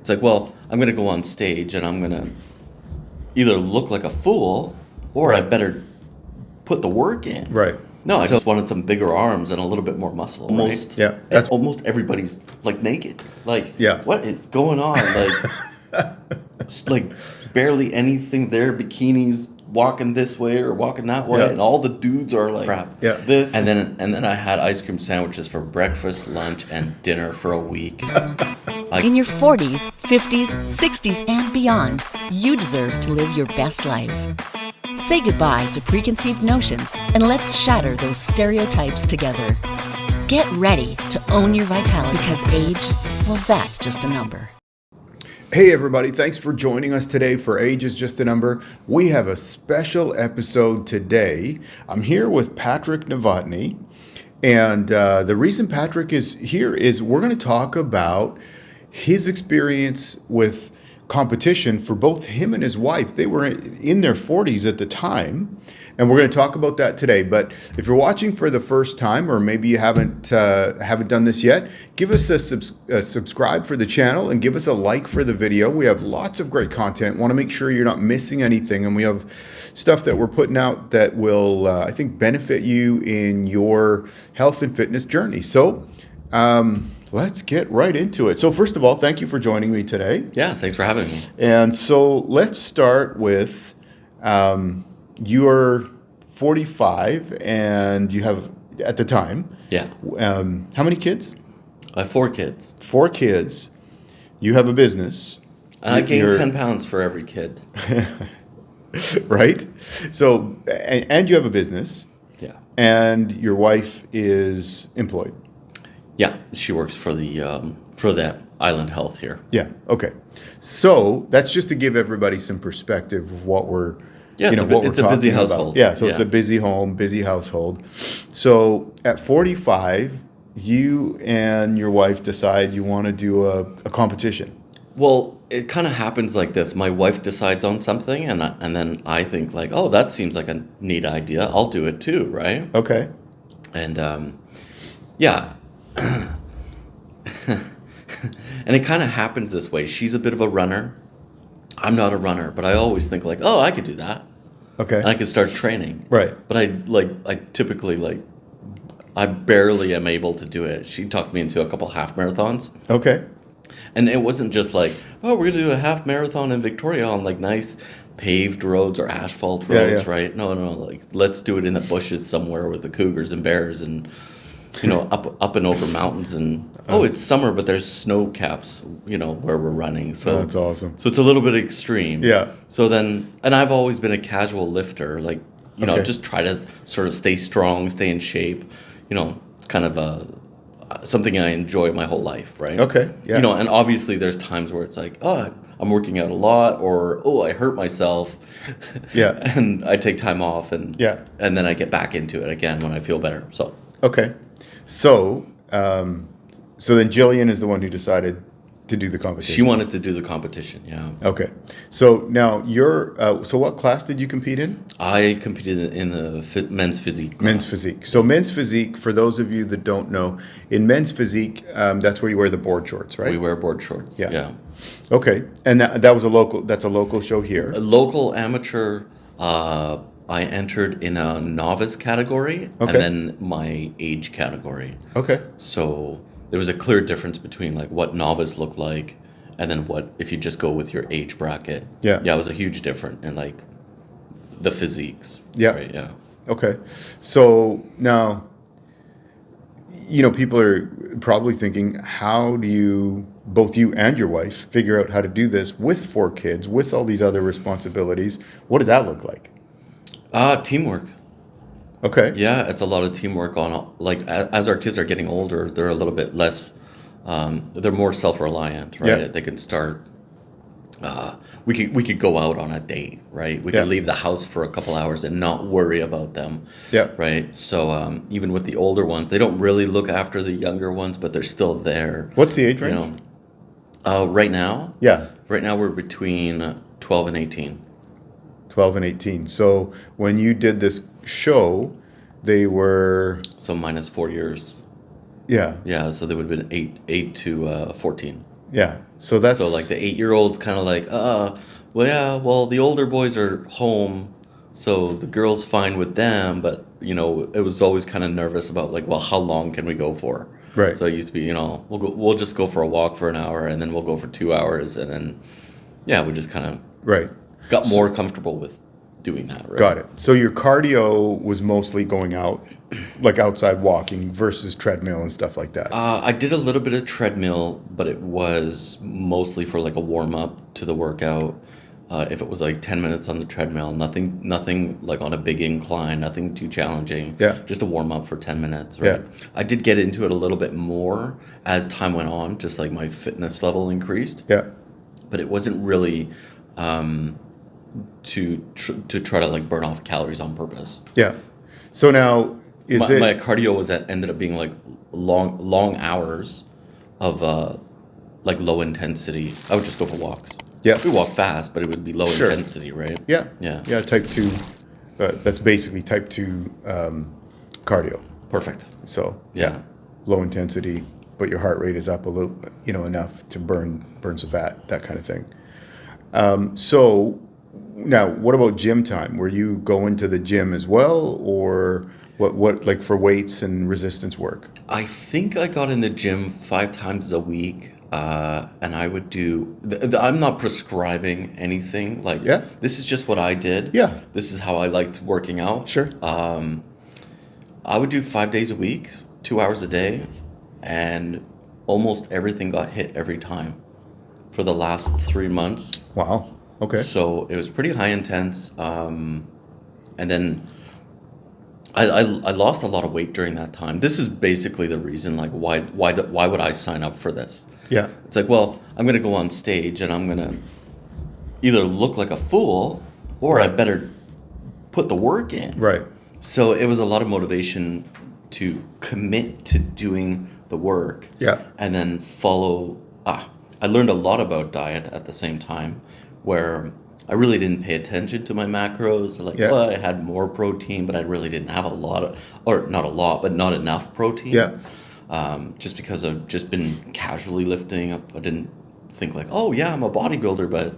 It's like, well, I'm going to go on stage and I'm going to either look like a fool or I Right. better put the work in. Right. No, I So just wanted some bigger arms and a little bit more muscle. Almost, Yeah, and that's almost everybody's like naked. Like, Yeah. what is going on? Like, just like barely anything there. Bikinis walking this way or walking that way, Yeah. and all the dudes are like, Crap. Yeah. this. And then I had ice cream sandwiches for breakfast, lunch, and dinner for a week. In your 40s, 50s, 60s, and beyond, you deserve to live your best life. Say goodbye to preconceived notions and let's shatter those stereotypes together. Get ready to own your vitality because age, well, that's just a number. Hey everybody, thanks for joining us today for Age is Just a Number. We have a special episode today. I'm here with Patrick Novotny, and the reason Patrick is here is we're going to talk about his experience with competition for both him and his wife. They were in their 40s at the time, and we're going to talk about that today. But if you're watching for the first time, or maybe you haven't done this yet, give us a subscribe for the channel and give us a like for the video. We have lots of great content. Want to make sure you're not missing anything, and we have stuff that we're putting out that will, I think, benefit you in your health and fitness journey. So let's get right into it. So first of all, thank you for joining me today. Yeah, thanks for having me. And so let's start with you're 45 and you have, at the time, Yeah, how many kids? I have 4 kids. 4 kids. You have a business. And I gained You're- 10 pounds for every kid. Right? So, and you have a business, Yeah. and your wife is employed. Yeah, she works for that Island Health here. Yeah. Okay. So that's just to give everybody some perspective of what we're, Yeah, it's what we're it's a busy talking about. household. Yeah. So it's Yeah. a busy home, busy household. So at 45, you and your wife decide you want to do a competition. Well, it kind of happens like this. My wife decides on something, and then I think like, oh, that seems like a neat idea. I'll do it too, right? Okay. And yeah. And it kind of happens this way. She's a bit of a runner. I'm not a runner, but I always think like, oh, I could do that. Okay. And I could start training. Right. But I typically I barely am able to do it. She talked me into a couple half marathons. Okay. And it wasn't just like, oh, we're going to do a half marathon in Victoria on like nice paved roads or asphalt roads, yeah. right? No, like let's do it in the bushes somewhere with the cougars and bears and, up and over mountains. And, it's summer, but there's snow caps, where we're running. So That's awesome. So it's a little bit extreme. Yeah. So then, and I've always been a casual lifter, like, Okay. just try to sort of stay strong, stay in shape. It's kind of something I enjoy my whole life, right? Okay, yeah. And obviously there's times where it's like, oh, I'm working out a lot, or oh, I hurt myself. Yeah. And I take time off, and Yeah. and then I get back into it again when I feel better. So Okay. So, so then Jillian is the one who decided to do the competition. she wanted to do the competition. Yeah. Okay. So now so what class did you compete in? I competed in the men's physique. Men's physique. So men's physique, for those of you that don't know, in men's physique, that's where you wear the board shorts, right? We wear board shorts. Yeah. Yeah. Okay. And that's a local show here. A local amateur, I entered in a novice category, Okay. and then my age category. Okay. So there was a clear difference between like what novice looked like and then what if you just go with your age bracket. Yeah. Yeah, it was a huge difference in like the physiques. Yeah. Right, yeah. Okay. So now, people are probably thinking, how do both you and your wife figure out how to do this with 4 kids, with all these other responsibilities? What does that look like? Teamwork. Okay. Yeah, it's a lot of teamwork on like as our kids are getting older, they're a little bit less they're more self-reliant, right? Yeah. They can start we could go out on a date, right? We Yeah. could leave the house for a couple hours and not worry about them. Yeah. Right? So even with the older ones, they don't really look after the younger ones, but they're still there. What's the age range? Right now? Yeah. Right now we're between 12 and 18. 12 and 18. So when you did this show, they were, So minus 4 years. yeah. Yeah, so they would have been 8 to 14. Yeah. So that's So like the 8-year-old's kind of like, well, yeah, well, the older boys are home, so the girl's fine with them. But it was always kind of nervous about like, well, how long can we go for? right. So it used to be, we'll just go for a walk for an hour, and then we'll go for 2 hours, and then yeah, we just kind of Right. got more comfortable with doing that. Right? Got it. So your cardio was mostly going out, like outside walking versus treadmill and stuff like that. I did a little bit of treadmill, but it was mostly for like a warm up to the workout. If it was like 10 minutes on the treadmill, nothing like on a big incline, nothing too challenging. Yeah. Just a warm up for 10 minutes. Right. Yeah. I did get into it a little bit more as time went on, just like my fitness level increased. Yeah. But it wasn't really to try to like burn off calories on purpose. Yeah. So now My cardio ended up being like long hours of like low intensity. I would just go for walks. Yeah. We walk fast, but it would be low Sure. intensity, right? Yeah. Yeah. Yeah. Type 2. That's basically type 2 cardio. Perfect. So Yeah. low intensity, but your heart rate is up a little, enough to burn some fat, that kind of thing. So now, what about gym time? Were you going to the gym as well, or what like for weights and resistance work? I think I got in the gym 5 times a week, and I would do. I'm not prescribing anything. Like, Yeah. this is just what I did. Yeah. This is how I liked working out. Sure. I would do 5 days a week, 2 hours a day, and almost everything got hit every time for the last 3 months. Wow. Okay. So it was pretty high intense. And then I lost a lot of weight during that time. This is basically the reason, like, why would I sign up for this? Yeah. It's like, well, I'm going to go on stage and I'm going to either look like a fool or I Right. better put the work in. Right. So it was a lot of motivation to commit to doing the work. Yeah. And then follow. I learned a lot about diet at the same time, where I really didn't pay attention to my macros. Like, Yeah. well, I had more protein, but I really didn't have not a lot, but not enough protein. Yeah. Just because I've just been casually lifting up. I didn't think like, oh yeah, I'm a bodybuilder, but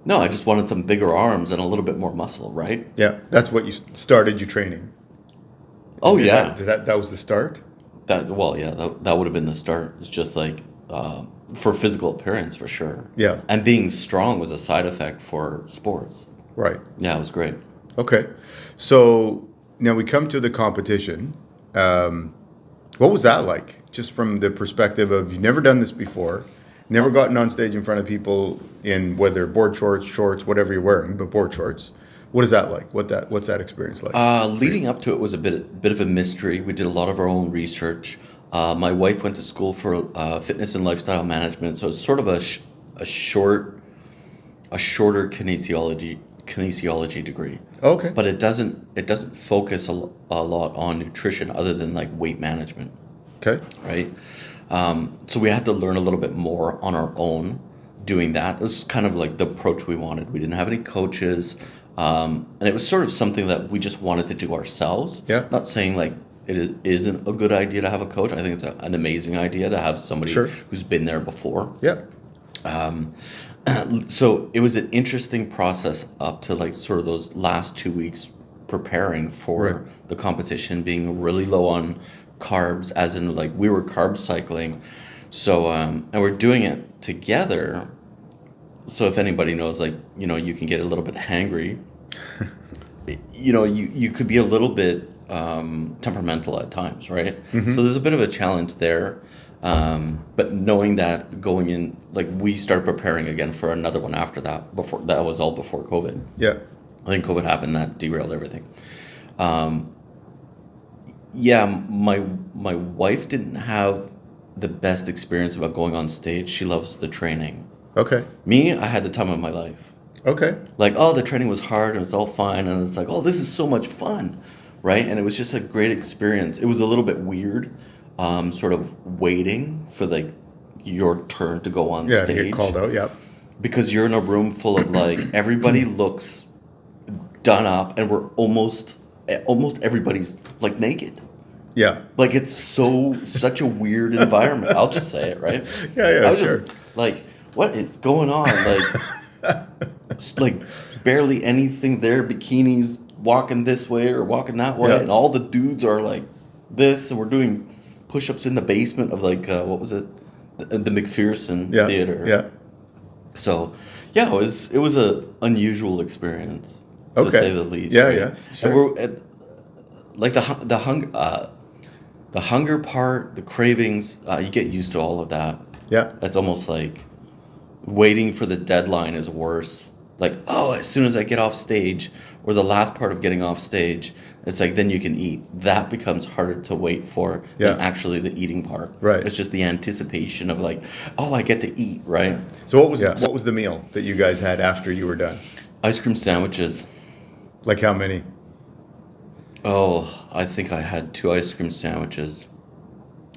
no, I just wanted some bigger arms and a little bit more muscle, right? Yeah. That's what you started your training. Oh Is yeah. That was the start. That would have been the start. It's just like for physical appearance for sure. Yeah. And being strong was a side effect for sports. Right. Yeah, it was great. Okay. So now we come to the competition. What was that like? Just from the perspective of you've never done this before, never gotten on stage in front of people in whether board shorts, whatever you're wearing, but board shorts. What is that like? What's that experience like? Leading up to it was a bit of a mystery. We did a lot of our own research. My wife went to school for fitness and lifestyle management, so it's sort of a shorter kinesiology degree. Okay. But it doesn't focus a lot on nutrition other than like weight management. Okay. Right? So we had to learn a little bit more on our own doing that. It was kind of like the approach we wanted. We didn't have any coaches. And it was sort of something that we just wanted to do ourselves. Yeah. Not saying like isn't a good idea to have a coach. I think it's an amazing idea to have somebody Sure. who's been there before. Yeah. So it was an interesting process up to like sort of those last 2 weeks preparing for Right. the competition, being really low on carbs, as in like we were carb cycling. So and we're doing it together. So if anybody knows, like, you can get a little bit hangry. You could be a little bit temperamental at times, right? Mm-hmm. So there's a bit of a challenge there. But knowing that going in, like we started preparing again for another one after that. That was all before COVID. Yeah. I think COVID happened, that derailed everything. Yeah, my wife didn't have the best experience about going on stage. She loves the training. Okay. Me, I had the time of my life. Okay. Like, oh, the training was hard and it's all fine. And it's like, oh, this is so much fun, right? And it was just a great experience. It was a little bit weird, sort of waiting for like your turn to go on Yeah. stage. To get called out. Yeah. Because you're in a room full of like, everybody looks done up and we're almost everybody's like naked. Like it's such a weird environment. I'll just say it, right? Yeah, I was sure. just like, what is going on? Just like barely anything there. Bikinis walking this way or walking that way, Yeah. and all the dudes are like this, and we're doing push-ups in the basement of like what was it, the McPherson Yeah. Theater. Yeah. So, yeah, it was a unusual experience to Okay. say the least. Yeah, right? yeah, sure. And we're at, like the hunger part, the cravings. You get used to all of that. Yeah. It's almost like waiting for the deadline is worse. Like, oh, as soon as I get off stage, or the last part of getting off stage, it's like then you can eat. That becomes harder to wait for than Yeah. actually the eating part. Right. It's just the anticipation of like, oh, I get to eat, right? So what was the meal that you guys had after you were done? Ice cream sandwiches. Like how many? Oh, I think I had 2 ice cream sandwiches.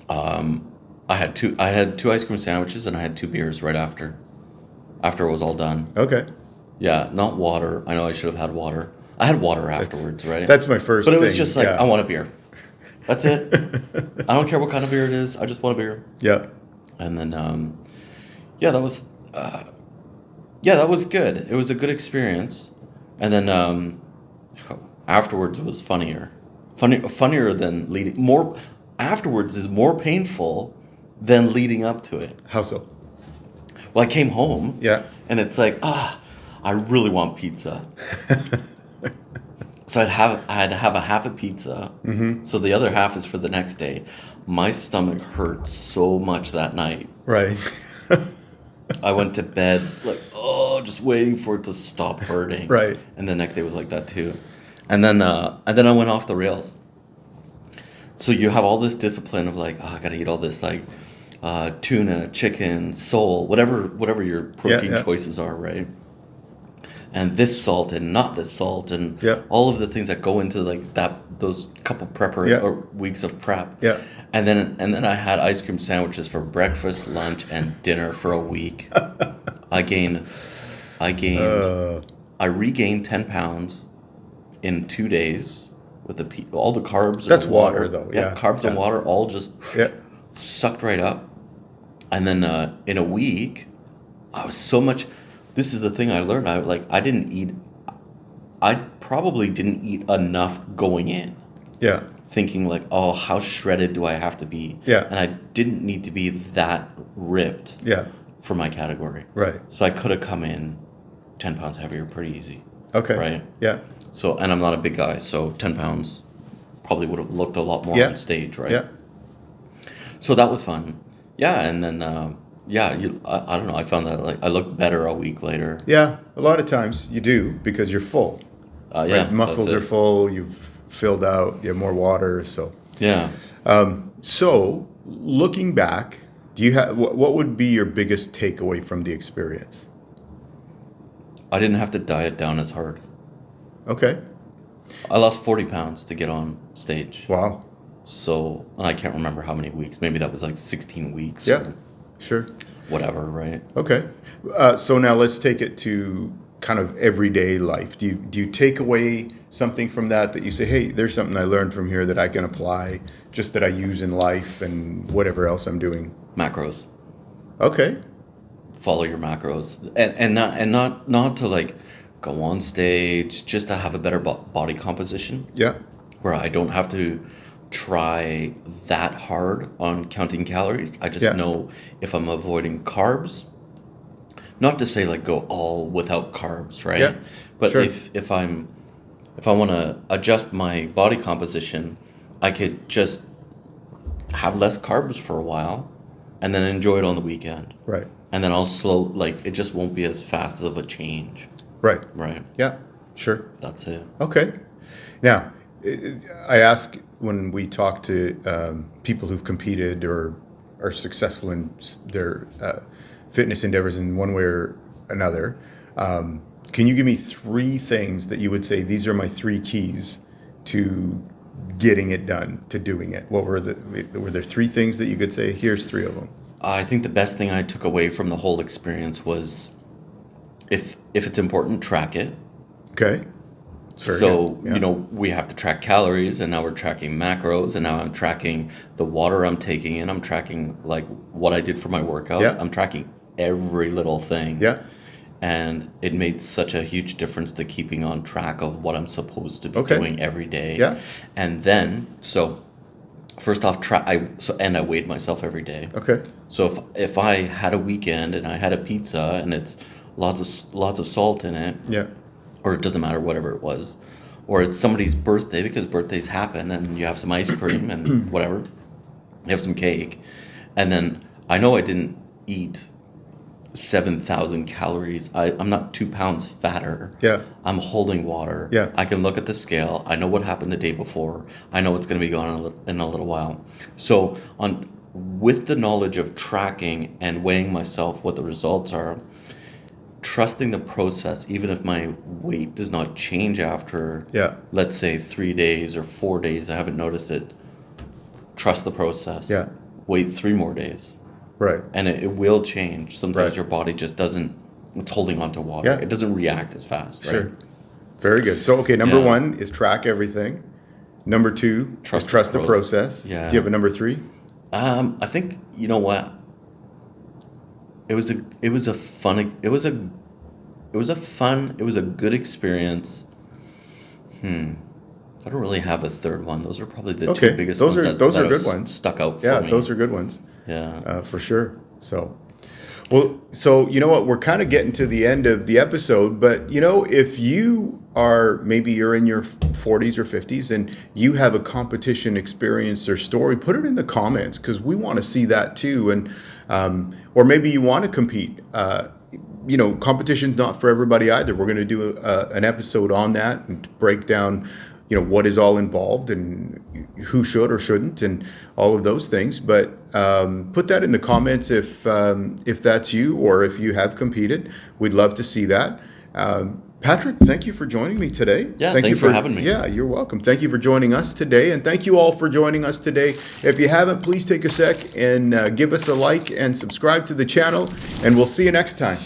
I had two ice cream sandwiches, and I had 2 beers right after. After it was all done. Okay. Yeah, not water. I know I should have had water. I had water afterwards, right? That's my first But it was thing, just like, yeah. I want a beer. That's it. I don't care what kind of beer it is. I just want a beer. Yeah. And then, yeah, that was, that was good. It was a good experience. And then afterwards was funnier. Funnier than leading. More afterwards is more painful than leading up to it. How so? Well, I came home. Yeah. And it's like, I really want pizza. So I had to have a half a pizza. Mm-hmm. So the other half is for the next day. My stomach hurt so much that night. Right. I went to bed like, just waiting for it to stop hurting. Right. And the next day was like that too. And then I went off the rails. So you have all this discipline of like, I gotta eat all this like tuna, chicken, sole, whatever your protein choices are, right? And this salt and not this salt and all of the things that go into like those couple or weeks of prep. Yeah. And then I had ice cream sandwiches for breakfast, lunch, and dinner for a week. I regained 10 pounds in 2 days with all the carbs. That's and water though. Yeah. Carbs and water all just sucked right up. And then in a week, I was so much. This is the thing I learned. I didn't eat. I probably didn't eat enough going in. Yeah. Thinking like, oh, how shredded do I have to be? Yeah. And I didn't need to be that ripped. Yeah. For my category. Right. So I could have come in 10 pounds heavier pretty easy. Okay. Right. Yeah. So, and I'm not a big guy, so 10 pounds probably would have looked a lot more on stage, right? Yeah. So that was fun. Yeah, and then I don't know. I found that like I looked better a week later. Yeah, a lot of times you do because you're full. Right? Muscles are full. You've filled out. You have more water. So yeah. So looking back, do you have what would be your biggest takeaway from the experience? I didn't have to diet down as hard. Okay. I lost 40 pounds to get on stage. Wow. So, and I can't remember how many weeks. Maybe that was like 16 weeks. Yeah. Or Sure. whatever, right? Okay. So now let's take it to kind of everyday life. Do you take away something from that you say, hey, there's something I learned from here that I can apply, just that I use in life and whatever else I'm doing? Macros. Okay. Follow your macros, and not to like go on stage, just to have a better body composition. Yeah. Where I don't have to try that hard on counting calories. I just know if I'm avoiding carbs. Not to say like go all without carbs, right? Yeah. But Sure. if I want to adjust my body composition, I could just have less carbs for a while, and then enjoy it on the weekend. Right. And then it just won't be as fast of a change. Right. Right. Yeah. Sure. That's it. Okay. Now, I ask when we talk to people who've competed or are successful in their fitness endeavors in one way or another, can you give me 3 things that you would say, these are my 3 keys to getting it done, to doing it? Were there 3 things that you could say, here's 3 of them? I think the best thing I took away from the whole experience was if it's important, track it. Okay. very So, good. Yeah. you know, we have to track calories, and now we're tracking macros, and now I'm tracking the water I'm taking in. I'm tracking like what I did for my workouts. Yeah. I'm tracking every little thing. Yeah. And it made such a huge difference to keeping on track of what I'm supposed to be Okay. doing every day. Yeah. And then, so first off, I weighed myself every day. Okay. So if I had a weekend and I had a pizza and it's lots of salt in it, Yeah. or it doesn't matter, whatever it was, or it's somebody's birthday, because birthdays happen, and you have some ice cream and whatever, you have some cake, and then I know I didn't eat 7,000 calories. I'm not 2 pounds fatter. Yeah. I'm holding water. Yeah. I can look at the scale. I know what happened the day before. I know it's going to be gone in a little while. So with the knowledge of tracking and weighing myself, what the results are, trusting the process, even if my weight does not change after, Yeah. let's say 3 days or 4 days, I haven't noticed it. Trust the process. Yeah. Wait 3 more days. Right. And it will change. Sometimes Right. your body just doesn't, it's holding on to water. Yeah. It doesn't react as fast, right? Sure. Very good. So, okay, number Yeah. 1 is track everything. Number 2 is trust the process. Yeah. Do you have a number 3? I think, you know what? It was a good experience. I don't really have a third one. Those are probably the Okay. two biggest Those ones are that good ones. stuck out for Yeah, me. those are good ones. Yeah. For sure. So, well, so you know what? We're kind of getting to the end of the episode, but you know, if you are, maybe you're in your 40s or 50s and you have a competition experience or story, put it in the comments, because we want to see that too. And or maybe you want to compete. You know, competition's not for everybody either. We're going to do an episode on that and break down, you know, what is all involved and who should or shouldn't and all of those things. But put that in the comments if that's you or if you have competed. We'd love to see that. Patrick, thank you for joining me today. Yeah, thank thanks you for having me. Yeah, you're welcome. Thank you for joining us today, and thank you all for joining us today. If you haven't, please take a sec and give us a like and subscribe to the channel, and we'll see you next time.